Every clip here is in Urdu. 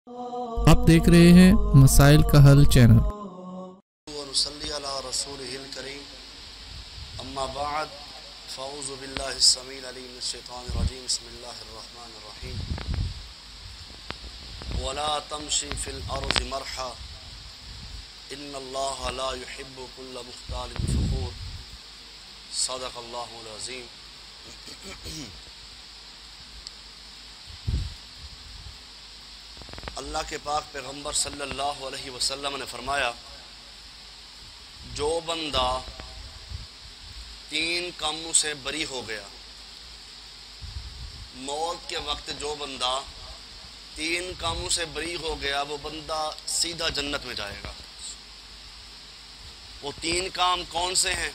آپ دیکھ رہے ہیں مسائل کا حل چینل۔ ونصلی علی رسولہ الکریم، اما بعد، فاعوذ باللہ السمیع العلیم من الشیطان الرجیم، بسم اللہ الرحمن الرحیم۔ ولا تمشی فی الارض مرحا ان اللہ لا يحب كل مختال فخور، صدق اللہ العظیم۔ اللہ کے پاک پیغمبر صلی اللہ علیہ وسلم نے فرمایا، جو بندہ 3 کاموں سے بری ہو گیا، موت کے وقت جو بندہ 3 کاموں سے بری ہو گیا، وہ بندہ سیدھا جنت میں جائے گا۔ وہ 3 کام کون سے ہیں؟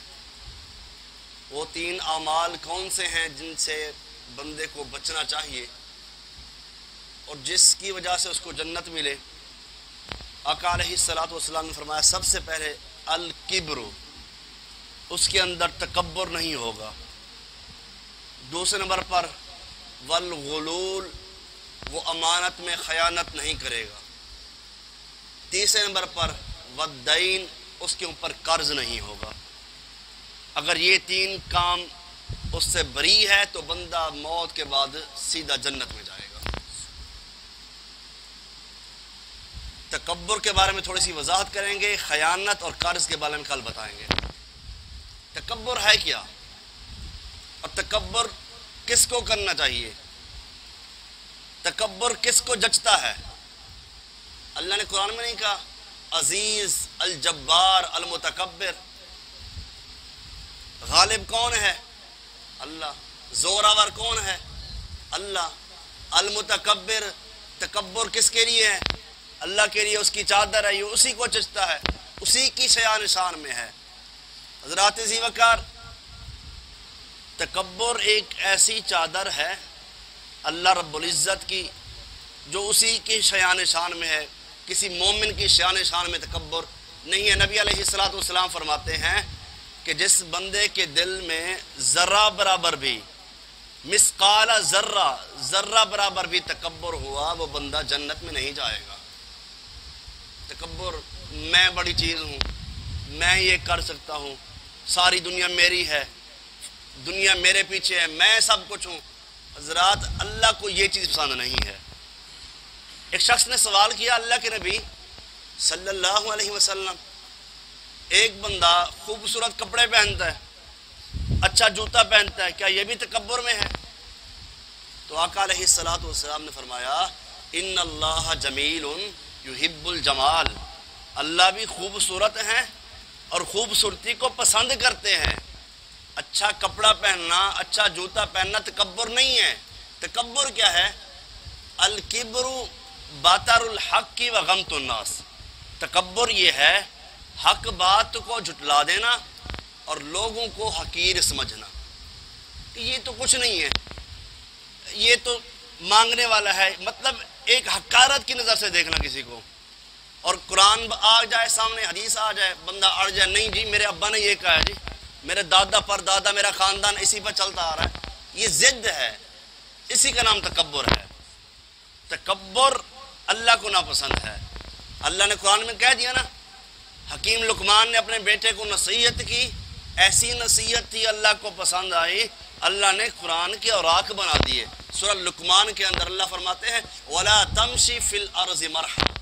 وہ 3 اعمال کون سے ہیں جن سے بندے کو بچنا چاہیے اور جس کی وجہ سے اس کو جنت ملے؟ آقا علیہ الصلوۃ والسلام نے فرمایا، سب سے پہلے الکبر، اس کے اندر تکبر نہیں ہوگا۔ دوسرے نمبر پر والغلول، وہ امانت میں خیانت نہیں کرے گا۔ تیسرے نمبر پر والدین، اس کے اوپر قرض نہیں ہوگا۔ اگر یہ 3 کام اس سے بری ہے تو بندہ موت کے بعد سیدھا جنت میں جائے گا۔ تکبر کے بارے میں تھوڑی سی وضاحت کریں گے، خیانت اور قرض کے بارے میں کل بتائیں گے۔ تکبر ہے کیا اور تکبر کس کو کرنا چاہیے؟ تکبر کس کو جچتا ہے؟ اللہ نے قرآن میں نہیں کہا عزیز الجبار المتکبر؟ غالب کون ہے؟ اللہ۔ زوراور کون ہے؟ اللہ۔ المتکبر، تکبر کس کے لیے ہے؟ اللہ کے لیے۔ اس کی چادر ہے، یہ اسی کو جچتا ہے، اسی کی شان شان میں ہے۔ حضرات ذی وقار، تکبر ایک ایسی چادر ہے اللہ رب العزت کی جو اسی کی شان شان میں ہے، کسی مومن کی شان شان میں تکبر نہیں ہے۔ نبی علیہ الصلوۃ والسلام فرماتے ہیں کہ جس بندے کے دل میں ذرہ برابر بھی، مثقال ذرہ برابر بھی تکبر ہوا، وہ بندہ جنت میں نہیں جائے گا۔ تکبر، میں بڑی چیز ہوں، میں یہ کر سکتا ہوں، ساری دنیا میری ہے، دنیا میرے پیچھے ہے، میں سب کچھ ہوں۔ حضرات، اللہ کو یہ چیز پسند نہیں ہے۔ ایک شخص نے سوال کیا اللہ کے نبی صلی اللہ علیہ وسلم، ایک بندہ خوبصورت کپڑے پہنتا ہے، اچھا جوتا پہنتا ہے، کیا یہ بھی تکبر میں ہے؟ تو آقا علیہ الصلوۃ والسلام نے فرمایا، ان اللہ جمیل یحب الجمال، اللہ بھی خوبصورت ہیں اور خوبصورتی کو پسند کرتے ہیں۔ اچھا کپڑا پہننا، اچھا جوتا پہننا تکبر نہیں ہے۔ تکبر کیا ہے؟ الکبر باطر الحق و غمت الناس، تکبر یہ ہے حق بات کو جھٹلا دینا اور لوگوں کو حقیر سمجھنا کہ یہ تو کچھ نہیں ہے، یہ تو مانگنے والا ہے، مطلب ایک حقارت کی نظر سے دیکھنا کسی کو۔ اور قرآن آ جائے سامنے، حدیث آ جائے، بندہ اڑ جائے، نہیں جی میرے ابا نے یہ کہا ہے، جی میرے دادا پر دادا، میرا خاندان اسی پر چلتا آ رہا ہے، یہ ضد ہے، اسی کا نام تکبر ہے۔ تکبر اللہ کو ناپسند ہے۔ اللہ نے قرآن میں کہہ دیا نا، حکیم لقمان نے اپنے بیٹے کو نصیحت کی، ایسی نصیحت تھی اللہ کو پسند آئی، اللہ نے قرآن کے اوراق بنا دیے۔ سورہ لقمان کے اندر اللہ فرماتے ہیں وَلَا تَمْشِ فِي الْأَرْضِ مَرْحًا۔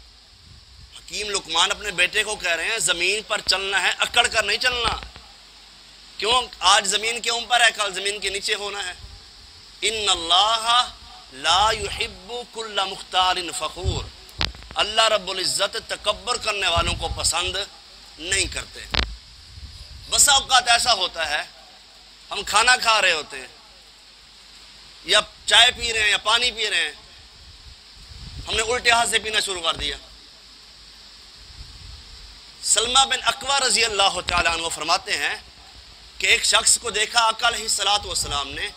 حکیم لقمان اپنے بیٹے کو کہہ رہے ہیں زمین پر چلنا ہے، اکڑ کر نہیں چلنا۔ کیوں؟ آج زمین کے اوپر ہے، کل زمین کے نیچے ہونا ہے۔ ان اللہ لا يحب كل مختال فخور، اللہ رب العزت تکبر کرنے والوں کو پسند نہیں کرتے۔ بسا اوقات ایسا ہوتا ہے ہم کھانا کھا رہے ہوتے ہیں یا چائے پی رہے ہیں یا پانی پی رہے ہیں، ہم نے الٹے ہاتھ سے پینا شروع کر دیا۔ سلمہ بن اکوع رضی اللہ تعالیٰ عنہ فرماتے ہیں کہ ایک شخص کو دیکھا آقا علیہ الصلوۃ والسلام نے،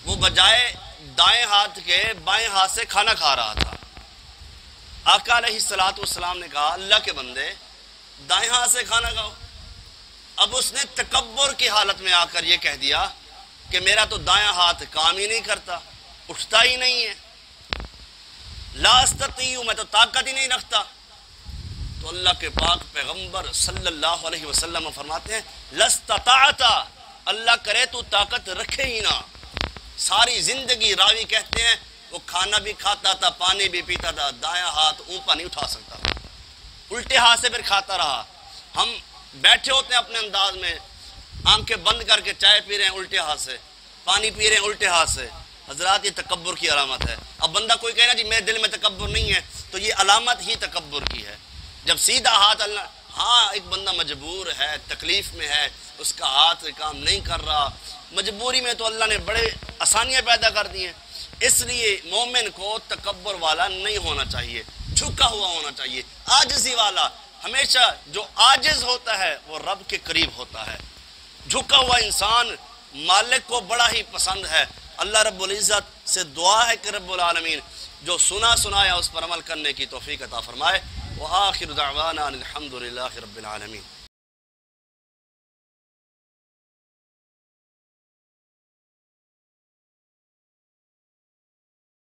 وہ بجائے دائیں ہاتھ کے بائیں ہاتھ سے کھانا کھا رہا تھا۔ آقا علیہ الصلوۃ والسلام نے کہا اللہ کے بندے دائیں ہاتھ سے کھانا کھاؤ۔ اب اس نے تکبر کی حالت میں آ کر یہ کہہ دیا کہ میرا تو دایاں ہاتھ کام ہی نہیں کرتا، اٹھتا ہی نہیں ہے۔ لا استطیع میں تو طاقت ہی نہیں رکھتا. تو اللہ کے پاک پیغمبر صلی اللہ علیہ وسلم فرماتے ہیں لستطاعت، اللہ کرے تو طاقت رکھے ہی نہ. ساری زندگی راوی کہتے ہیں وہ کھانا بھی کھاتا تھا، پانی بھی پیتا تھا، دایاں ہاتھ اوپر نہیں اٹھا سکتا تھا، الٹے ہاتھ سے پھر کھاتا رہا. ہم بیٹھے ہوتے ہیں اپنے انداز میں، آنکھیں بند کر کے چائے پی رہے ہیں الٹے ہاتھ سے، پانی پی رہے ہیں الٹے ہاتھ سے. حضرات یہ تکبر کی علامت ہے. اب بندہ کوئی کہے نا جی میرے دل میں تکبر نہیں ہے، تو یہ علامت ہی تکبر کی ہے. جب سیدھا ہاتھ اللہ، ہاں ایک بندہ مجبور ہے، تکلیف میں ہے، اس کا ہاتھ کام نہیں کر رہا، مجبوری میں تو اللہ نے بڑے آسانیاں پیدا کر دی ہیں. اس لیے مومن کو تکبر والا نہیں ہونا چاہیے، جھکا ہوا ہونا چاہیے، عاجزی والا. ہمیشہ جو عاجز ہوتا ہے وہ رب کے قریب ہوتا ہے. جھکا ہوا انسان مالک کو بڑا ہی پسند ہے. اللہ رب العزت سے دعا ہے کہ رب العالمین جو سنا سنایا اس پر عمل کرنے کی توفیق عطا فرمائے. وآخر دعوانا الحمد للہ رب العالمین.